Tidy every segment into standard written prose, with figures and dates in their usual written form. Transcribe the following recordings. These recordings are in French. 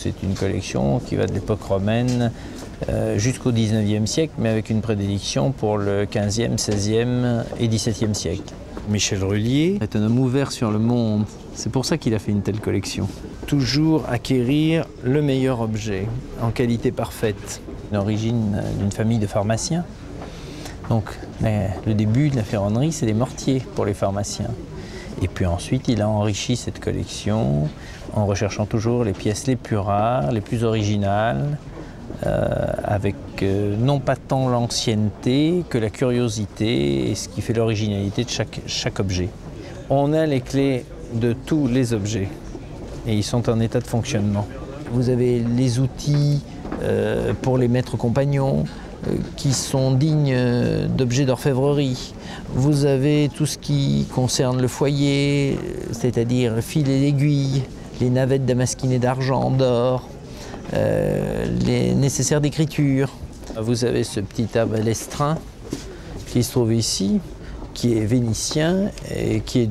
C'est une collection qui va de l'époque romaine jusqu'au 19e siècle, mais avec une prédilection pour le 15e, 16e et 17e siècle. Michel Rullier est un homme ouvert sur le monde. C'est pour ça qu'il a fait une telle collection. Toujours acquérir le meilleur objet, en qualité parfaite. L'origine d'une famille de pharmaciens. Donc le début de la ferronnerie, c'est des mortiers pour les pharmaciens. Et puis ensuite, il a enrichi cette collection en recherchant toujours les pièces les plus rares, les plus originales, avec non pas tant l'ancienneté que la curiosité et ce qui fait l'originalité de chaque objet. On a les clés de tous les objets et ils sont en état de fonctionnement. Vous avez les outils pour les maîtres compagnons qui sont dignes d'objets d'orfèvrerie. Vous avez tout ce qui concerne le foyer, c'est-à-dire le fil et l'aiguille, les navettes damasquinées d'argent, d'or, les nécessaires d'écriture. Vous avez ce petit balestrin qui se trouve ici, qui est vénitien et qui est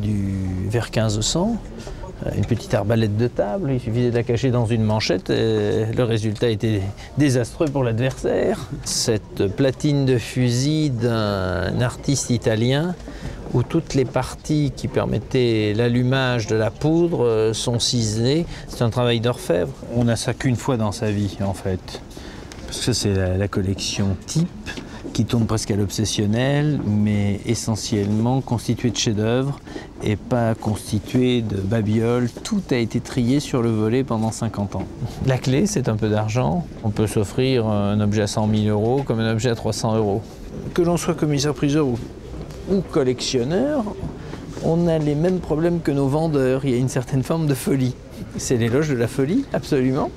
vers 1500. Une petite arbalète de table, il suffisait de la cacher dans une manchette et le résultat était désastreux pour l'adversaire. Cette platine de fusil d'un artiste italien où toutes les parties qui permettaient l'allumage de la poudre sont ciselées, c'est un travail d'orfèvre. On n'a ça qu'une fois dans sa vie en fait, parce que c'est la collection type qui tourne presque à l'obsessionnel, mais essentiellement constituée de chefs-d'œuvre et pas constituée de babioles. Tout a été trié sur le volet pendant 50 ans. La clé, c'est un peu d'argent. On peut s'offrir un objet à 100 000 € comme un objet à 300 €. Que l'on soit commissaire-priseur ou collectionneur, on a les mêmes problèmes que nos vendeurs. Il y a une certaine forme de folie. C'est l'éloge de la folie, absolument.